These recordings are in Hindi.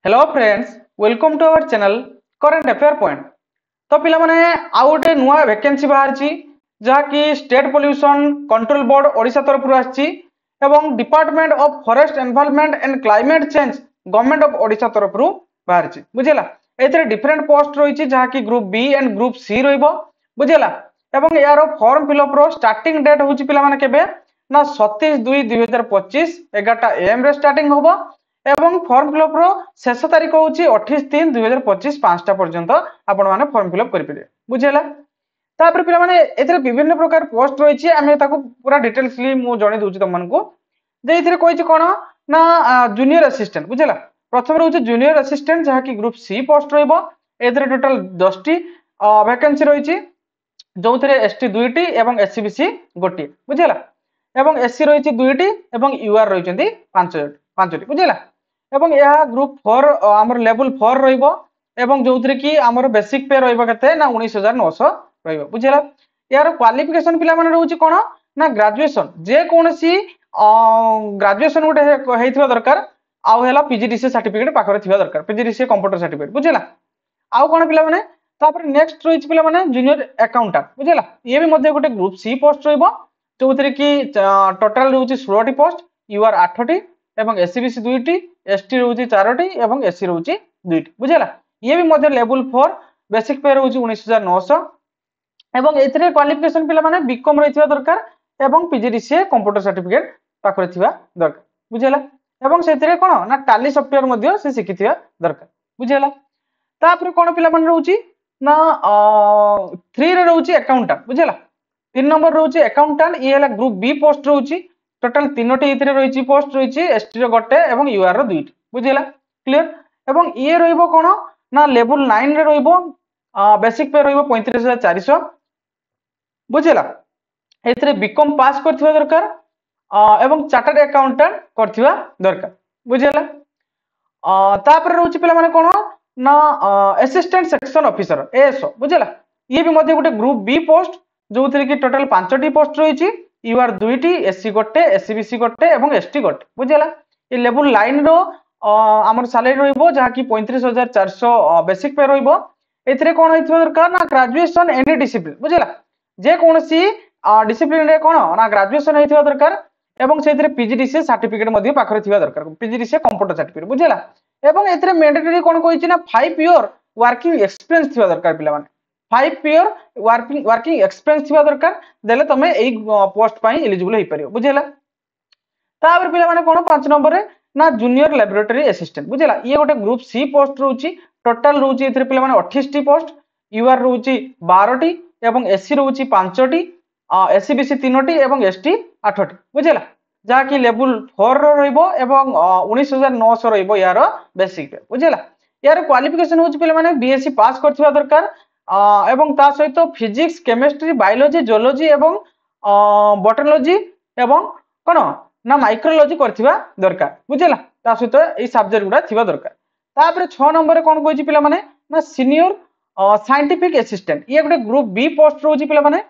Hello friends, welcome to our channel current affair point. तो पिला माने आउ गोटे नुआ वैकेंसी बाहर जहाँकि state pollution control board Odisha तरफ आसी एवं department of forest environment and climate change government of Odisha तरफ बाहर बुझेला। एथरे डिफरेंट पोस्ट रही जहाँकि group B and group C रहिबो बुझेला। एवं यार फॉर्म फिलअप रो स्टार्टिंग डेट होची पिला माने केबे ना 27/2/2025 11टा AM रे स्टार्टिंग होबो एवं फॉर्म फिलअप रो शेष तारीख होची 28/3/2025 5टा पर्यंत आपण माने फॉर्म फिलअप करि परिबे बुझेला। तापर पिला माने एथरे विभिन्न प्रकार पोस्ट रही आमे ताको पूरा डिटेल्सली मु जणे दोची तमन को जे एथरे कोइछि कोन ना जूनियर असिस्टेंट बुझेला। प्रथम रहउछि जूनियर असिस्टेंट जहा कि ग्रुप सी पोस्ट रहइबो। एथरे टोटल 10टी वैकेंसी रही जो थे एसटी 2टी एवं एससीबीसी गोटे बुझेला एवं एससी रही 2टी एवं यूआर रही 5टी बुझेला। एवं यह ग्रुप 4 आमर लेवल 4 रहिबो एवं जो थे कि आमर बेसिक पे रहिबो केते ना 19,900 रहिबो बुझेला। यार क्वालिफिकेशन पिला माने रहउछि कोन ना ग्रेजुएशन जे कोनसी ग्रेजुएशन गोटे हेइथिबा दरकार आउ हेला पीजीडीसी सर्टिफिकेट पाखरे थिबा दरकार पीजीडीसी कंप्यूटर सर्टिफिकेट बुझेला। आउ कोन पिला माने तापर नेक्स्ट रही पिला माने जूनियर अकाउंटेंट बुझेला। ये भी मध्य गोटे ग्रुप सी पोस्ट रहिबो जो थे कि टोटल रहउछि 16टी पोस्ट यूआर 8टी एवं एससीबीसी 2टी एसटी रहउछि 4टी एवं एससी रहउछि 2टी बुझेला। ये भी मध्य लेवल 4 बेसिक पे रहउछि 19,900 एवं एथरे क्वालिफिकेशन पिला माने बीकॉम रहिथिबा दरकार एवं पीजीडीसी कंप्यूटर सर्टिफिकेट पाखरे थिबा दरकार बुझेला। एवं सेथरे कोन ना टैली सॉफ्टवेयर मध्य से शिखिथिबा दरकार बुझेला। तापर कोन पिला माने रहउछि ना 3 रे रहउछि अकाउंटेंट बुझेला। 3 नंबर रहउछि अकाउंटेंट ये हला ग्रुप बी पोस्ट रहउछि टोटल 3टी इथरे रहिछि पोस्ट रहिछि एसटी रो गोटे एवं यूआर रो 2टी बुझेला क्लियर। एवं ये रहइबो कोन ना लेवल 9 रे रहइबो बेसिक पे रहइबो 35,400 बुझेला। एथरे बीकॉम पास करथिबा दरकार एवं चार्टर्ड अकाउंटेंट करथिबा दरकार बुझेला। तापर रहउछि पिला माने कोन ना असिस्टेंट सेक्शन ऑफिसर एएसओ बुझेला। ये भी मध्य गोटे ग्रुप बी पोस्ट जो थे कि टोटल 5टी पोस्ट रही यूआर 2टी एससी गोटे एससीबीसी गोटे एवं एसटी गोटे बुझेला। ये लेवल 9 रो आमर सैलरी रहिबो जहा कि 35,400 बेसिक पे रहिबो। एथरे कोन होइथबा दरकार ना ग्रेजुएशन एनी डिसिप्लिन बुझेला। जे कोनसी डिसिप्लिन रे कोन ना ग्रेजुएशन होइथबा दरकार एवं सेथरे पीजीडीसी सर्टिफिकेट मध्य पाखरे थिबा दरकार पीजीडीसी कंप्यूटर सर्टिफिकेट बुझेला। एवं एथरे मैंडेटरी कोन कहिछि ना 5 इयर वर्किंग एक्सपीरियंस थिबा दरकार पिला माने 5 इयर वर्किंग एक्सपीरियंस थिबा दरकार देले तमे एई पोस्ट पई एलिजिबल होई परियो बुझेला। तापर पिला माने कोन 5 नंबर रे ना जूनियर लैबोरेटरी असिस्टेंट बुझेला। ये गोटे ग्रुप सी पोस्ट रहउछि टोटल रहउछि एथरे पिला माने 28टी पोस्ट यूआर रहउछि 12टी एवं एससी रहउछि 5टी एससीबीसी 3टी एवं एसटी 8टी बुझेला। जहा कि लेवल 4 रो रहिबो एवं 19,900 रहिबो यार बेसिक पे बुझेला। यार क्वालिफिकेशन होछि पिला माने बीएससी पास करथिबा दरकार एवं ता सहित फिजिक्स केमिस्ट्री बायोलॉजी जियोलॉजी एवं बॉटनिलॉजी एवं कोन ना माइक्रोलॉजी करथिबा दरकार बुझेला। ता सहित ए सब्जेक्ट गुडा थिबा दरकार। तापर 6 नंबर रे कोन कहिछि पिला माने ना सीनियर साइंटिफिक असिस्टेंट ये गोटे ग्रुप बी पोस्ट रहउछि पिला माने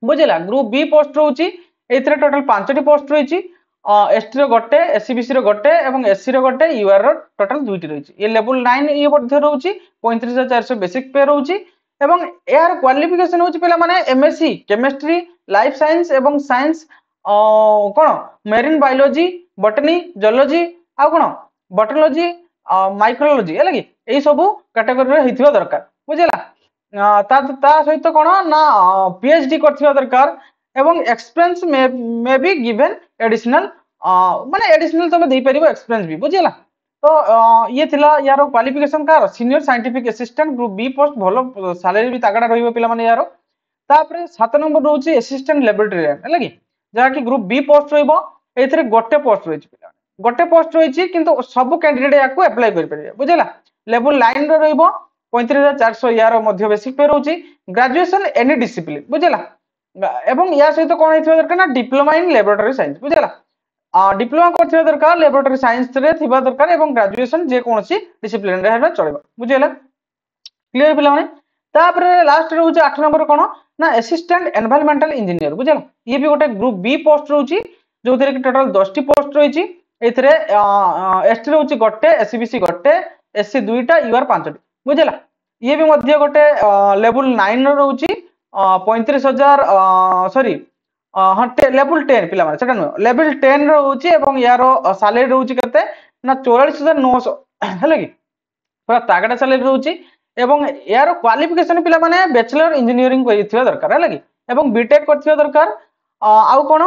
बुझेला। ग्रुप बी पोस्ट रहउछि एथरे टोटल 5टी पोस्ट रही एसटी रो गोटे एससीबीसी रो गोटे एवं एससी रो गोटे यूआर रो टोटल 2टी रही। ये लेवल 9 ये मध्य रहउछि 35,400 बेसिक पे रहउछि एवं यार क्वालिफिकेशन होछि पिला माने एमएससी केमिस्ट्री लाइफ साइंस एवं साइंस कोन मेरीन बायोलॉजी बॉटनी जियोलॉजी आ कोन बॉटनिलॉजी माइक्रोलॉजी है लगी एई सब कैटेगरी रे हिथिबा दरकार बुझेला। ता सहित कोन ना पीएचडी करथिबा दरकार एवं experience may be given additional माने एडिशनल तमे देई परिबो एक्सपीरियंस भी बुझेला। तो ये थिला यार क्वालिफिकेशन कार senior scientific assistant group B post भलो सैलरी भी तागडा रहिबो पिला माने यार। तापर 7 नंबर रहउछि असिस्टेंट लैबोरेटरीयन है लगी जहा कि ग्रुप बी पोस्ट रहिबो। एथरे गोटे पोस्ट रहिछि पिला गोटे पोस्ट रहिछि किंतु सब कैंडिडेट याकू अप्लाई करि परिबे बुझेला। लेवल 9 रे रहिबो 35,400 यार मध्य बेसिक पे रहउछि ग्रेजुएशन एनी डिसिप्लिन बुझेला। एवं या सहित कोन हेथिबा दरकार ना डिप्लोमा इन लैबोरेटरी साइंस बुझेला। डिप्लोमा करथिबा दरकार लैबोरेटरी साइंस रे थिबा दरकार एवं ग्रेजुएशन जे कोनसी डिसिप्लिन रे हेबा चलबा बुझेला क्लियर पिला माने। तापर लास्ट रहउछि 8 नंबर कोन ना असिस्टेंट एनवायरमेंटल इंजीनियर बुझेला। ये भी गोटे ग्रुप बी पोस्ट रहउछि जो थे कि टोटल 10टी पोस्ट रही एथिरे एसटी रोची गोटे एससीबीसी गोटे एससी दुईटा यूआर 5टी बुझला ये भी मध्य गोटे लेवल 9 रोची 35,000 सॉरी हाँ लेवल 10 पिला माने सेटा नुह लेवल 10 रोची एवं यार सैलरी रोची केते ना 44,900 हेले कि पूरा तागड़ा सैलरी रोची एवं यार क्वालिफिकेशन पिला माने बैचलर इंजीनियरिंग करिथिबा दरकार हेला कि एवं बीटेक करथिबा दरकार आउ कोन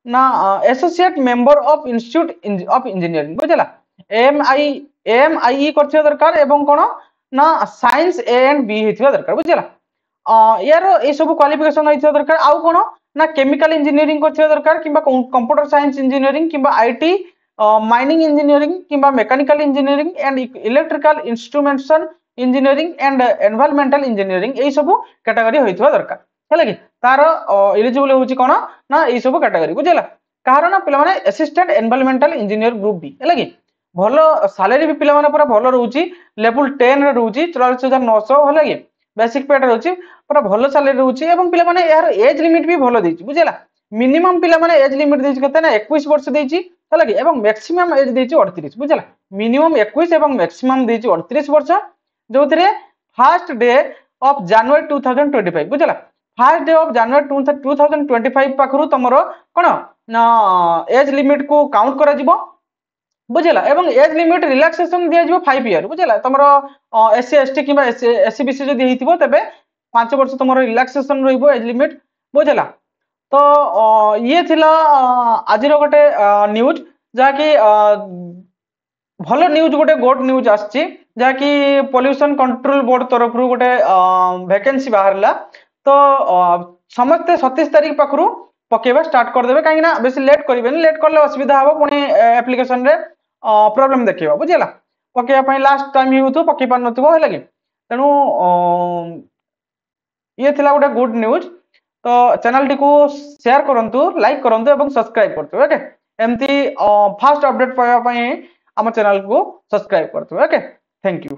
ना associate member of institute of engineering बुझला एमआईई करथिबा दरकार एवं कोन ना साइंस ए एंड बी हेथिबा दरकार बुझला यार ए सब क्वालिफिकेशन हेथिबा दरकार आउ कोन ना केमिकल इंजीनियरिंग करथिबा दरकार किबा कंप्यूटर साइंस इंजीनियरिंग किबा आईटी माइनिंग इंजीनियरिंग किबा mechanical engineering and electrical instrumentation engineering and environmental engineering ए सब कैटेगरी होइथिबा दरकार हेला कि तार एलिजिबल होची कोन ना ए सब कैटेगरी बुझला कारण पिला माने assistant environmental engineer group B हेला कि भलो सैलरी भी पिला माने पूरा भलो रहउची लेवल 10 रे रहउची 44,900 होला कि बेसिक पे रहउची पूरा भलो सैलरी रहउची एवं पिला माने यार एज लिमिट भी भलो देची बुझला मिनिमम पिला माने एज लिमिट देची कते ना 21 वर्ष देची होला कि एवं मैक्सिमम एज देची 38 बुझला मिनिमम 21 एवं मैक्सिमम देची 38 वर्ष जोथिरे फर्स्ट डे ऑफ जनवरी 2025 बुझला फर्स्ट डे ऑफ जनवरी 2025 पाखरु तमरो कोन ना एज लिमिट को काउंट करा जिवो बुझला एवं एज लिमिट रिलैक्सेशन दिया जिवो 5 ईयर बुझला तमरो एससी एसटी किबा एससीबीसी जदी हेतिबो तबे 5 वर्ष तमरो रिलैक्सेशन रहिबो एज लिमिट बुझला तो ये थिला आजिर गोटे न्यूज जहा कि भलो न्यूज गोटे गुड न्यूज आछि जहा कि पोल्यूशन कंट्रोल बोर्ड तरफ रु गोटे वैकेंसी बाहरला तो समस्त 27 तारीख पाखरु पकेबा स्टार्ट कर देबे काहे ना बेसी लेट करिबेनी लेट करले असुविधा हबो पुनी एप्लीकेशन रे प्रॉब्लम देखिबा बुझिला पकेबा पई लास्ट टाइम ही होतो पके पार नथिबो हेला कि तेनु ये थिला गोटे गुड न्यूज तो चैनल टी को शेयर करंतु लाइक करंतु एवं सब्सक्राइब करतु ओके एमती फास्ट अपडेट पाया पई हम चैनल को सब्सक्राइब करतु ओके थैंक यू।